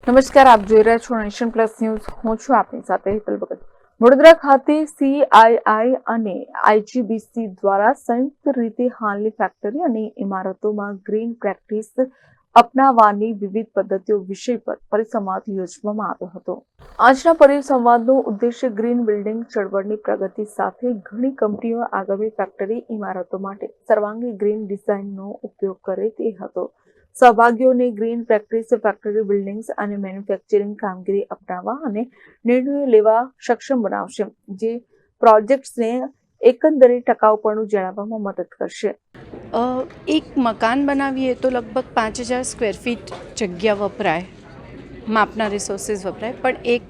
નમસ્કાર, આપ જોઈ રહ્યા છો નેશન પ્લસ ન્યૂઝ. હું છું આપની સાથે હેતલ ભગત. વડોદરા ખાતે CII અને IGBC દ્વારા સંયુક્ત રીતે હાલની ફેક્ટરી અને ઇમારતોમાં ગ્રીન પ્રેક્ટિસ અપનાવવાની વિવિધ પદ્ધતિઓ વિષય પર પરિસંવાદ યોજવામાં આવ્યો હતો. આજના પરિસંવાદનો ઉદ્દેશ્ય ગ્રીન બિલ્ડિંગ ચળવળની પ્રગતિ સાથે ઘણી કંપનીઓ આગામી ફેક્ટરી ઇમારતો માટે સર્વાંગી ગ્રીન ડિઝાઇનનો ઉપયોગ કરે તે હતો. સહભાગીઓને ગ્રીન પ્રેક્ટિસ ફેક્ટરી બિલ્ડિંગ્સ અને મેન્યુફેક્ચરિંગ કામગીરી અપનાવવા અને નિર્ણયો લેવા સક્ષમ બનાવશે, જે પ્રોજેક્ટ્સને એકંદરે ટકાઉપણું જાળવવામાં મદદ કરશે. એક મકાન બનાવીએ તો લગભગ 5000 સ્ક્વેર ફીટ જગ્યા વપરાય, માપના રિસોર્સિસ વપરાય, પણ એક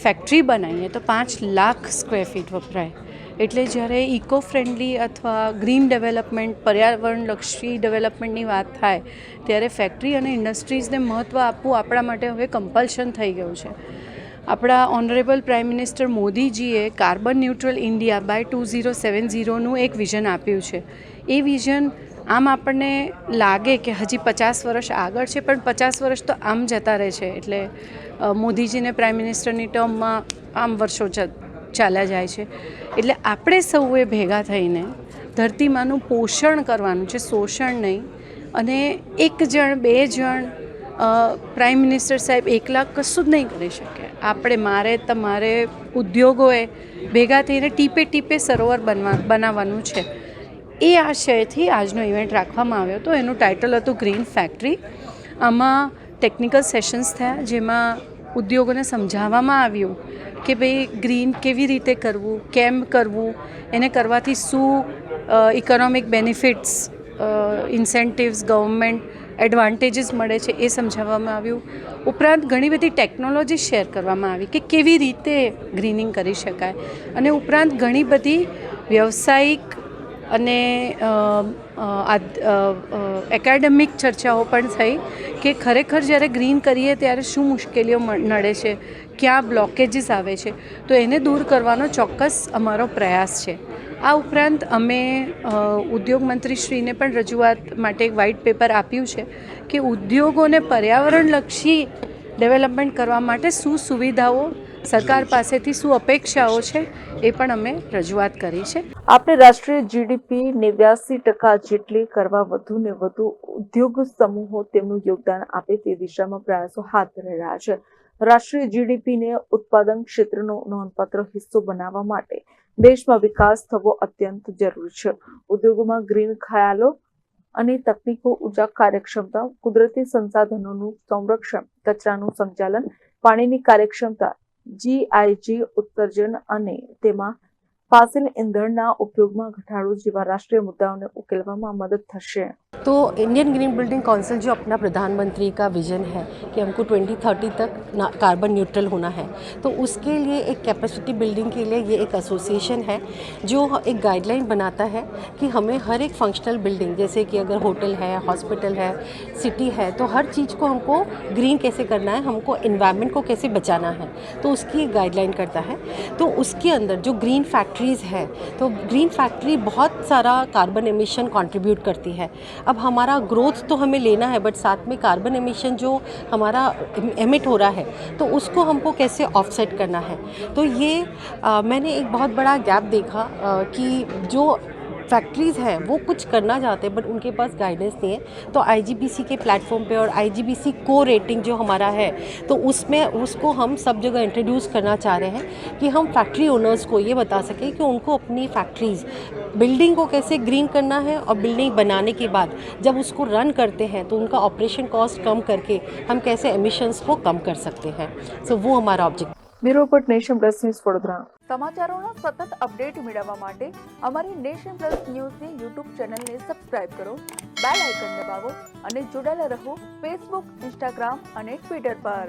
ફેક્ટરી બનાવીએ તો 5 લાખ સ્ક્વેર ફીટ વપરાય. એટલે જ્યારે ઇકો ફ્રેન્ડલી અથવા ગ્રીન ડેવલપમેન્ટ, પર્યાવરણલક્ષી ડેવલપમેન્ટની વાત થાય ત્યારે ફેક્ટરી અને ઇન્ડસ્ટ્રીઝને મહત્ત્વ આપવું આપણા માટે હવે કમ્પલ્શન થઈ ગયું છે. આપણા ઓનરેબલ પ્રાઇમ મિનિસ્ટર મોદીજીએ કાર્બન ન્યુટ્રલ ઇન્ડિયા બાય 2070નું એક વિઝન આપ્યું છે. એ વિઝન આમ આપણને લાગે કે હજી 50 વર્ષ આગળ છે, પણ 50 વર્ષ તો આમ જતા રહે છે. એટલે મોદીજીને પ્રાઇમ મિનિસ્ટરની ટર્મમાં આમ વર્ષો ચાલ્યા જાય છે. એટલે આપણે સૌએ ભેગા થઈને ધરતીમાનું પોષણ કરવાનું છે, શોષણ નહીં. અને એક જણ, બે જણ, પ્રાઇમ મિનિસ્ટર સાહેબ એકલા કશું જ નહીં કરી શકે. આપણે, મારે, તમારે, ઉદ્યોગોએ ભેગા થઈને ટીપે ટીપે સરોવર બનાવવાનું છે. એ આશયથી આજનો ઇવેન્ટ રાખવામાં આવ્યો હતો. એનું ટાઇટલ હતું ગ્રીન ફેક્ટરી. આમાં ટેકનિકલ સેશન્સ થયા, જેમાં ઉદ્યોગોને સમજાવવામાં આવ્યું કે ભાઈ ગ્રીન કેવી રીતે કરવું, કેમ કરવું, એને કરવાથી શું economic benefits, incentives, government advantages મળે છે, એ સમજાવવામાં આવ્યું. ઉપરાંત ઘણી બધી ટેકનોલોજી શેર કરવામાં આવી કે કેવી રીતે ગ્રીનિંગ કરી શકાય. અને ઉપરાંત ઘણી બધી વ્યવસાયિક અને એકેડેમિક ચર્ચાઓ પણ થઈ કે ખરેખર જ્યારે ગ્રીન કરીએ ત્યારે શું મુશ્કેલીઓ નડે છે, ક્યાં બ્લોકેજીસ આવે છે, તો એને દૂર કરવાનો ચોક્કસ અમારો પ્રયાસ છે. આ ઉપરાંત અમે ઉદ્યોગ મંત્રીશ્રીને પણ રજૂઆત માટે એક વ્હાઇટ પેપર આપ્યું છે કે ઉદ્યોગોને પર્યાવરણલક્ષી ડેવલપમેન્ટ કરવા માટે શું સુવિધાઓ, સરકાર પાસેથી શું અપેક્ષાઓ છે, એ પણ અમે રજૂઆત કરી છે. આપણે રાષ્ટ્રીય GDP 89% જેટલી કરવા વધુ ને વધુ ઉદ્યોગ સમૂહો તેમનું યોગદાન આપે તે દિશામાં પ્રયાસો હાથ ધરી રહ્યા છે. રાષ્ટ્રીય GDP ને ઉત્પાદન ક્ષેત્રનો નોંધપાત્ર હિસ્સો બનાવવા માટે દેશમાં વિકાસ થવો અત્યંત જરૂરી છે. ઉદ્યોગોમાં ગ્રીન ખ્યાલો અને તકનીકો, ઉર્જા કાર્યક્ષમતા, કુદરતી સંસાધનોનું સંરક્ષણ, કચરાનું સંચાલન, પાણીની કાર્યક્ષમતા, GIG ઉત્સર્જન અને તેમાં ફાસિલ ઈંધણના ઉપયોગમાં घटाड़ो જેવા राष्ट्रीय मुद्दाओं उकेलवामा मदद थशे. तो इंडियन ग्रीन बिल्डिंग काउंसिल जो अपना प्रधानमंत्री का विजन है कि हमको 2030 तक कार्बन न्यूट्रल होना है, तो उसके लिए एक कैपेसिटी बिल्डिंग के लिए ये एक एसोसिएशन है जो एक गाइडलाइन बनाता है कि हमें हर एक फंक्शनल बिल्डिंग, जैसे कि अगर होटल है, हॉस्पिटल है, सिटी है, तो हर चीज़ को हमको ग्रीन कैसे करना है, हमको इन्वायरमेंट को कैसे बचाना है, तो उसकी एक गाइडलाइन करता है. तो उसके अंदर जो ग्रीन फैक्ट्रीज़ है, तो ग्रीन फैक्ट्री बहुत सारा कार्बन एमिशन कंट्रीब्यूट करती है. अब हमारा ग्रोथ तो हमें लेना है, बट साथ में कार्बन एमिशन जो हमारा एमिट हो रहा है, तो उसको हमको कैसे ऑफसेट करना है. तो ये मैंने एक बहुत बड़ा गैप देखा कि जो फैक्ट्रीज़ हैं वो कुछ करना चाहते हैं बट उनके पास गाइडेंस नहीं है. तो IGBC के प्लेटफॉर्म पे और IGBC को रेटिंग जो हमारा है, तो उसमें उसको हम सब जगह इंट्रोड्यूस करना चाह रहे हैं कि हम फैक्ट्री ओनर्स को ये बता सकें कि उनको अपनी फैक्ट्रीज़, बिल्डिंग को कैसे ग्रीन करना है, और बिल्डिंग बनाने के बाद जब उसको रन करते हैं तो उनका ऑपरेशन कॉस्ट कम करके हम कैसे एमिशंस को कम कर सकते हैं. सो वो हमारा object. Bureau report, nation plus news, Vadodara. સમાચારોના સતત અપડેટ મેળવવા માટે અમારી નેશન પ્લસ ન્યૂઝની યુટ્યુબ ચેનલને સબસ્ક્રાઇબ કરો, બેલ આઇકન દબાવો અને જોડાયેલા રહો ફેસબુક, ઇન્સ્ટાગ્રામ અને ટ્વિટર પર.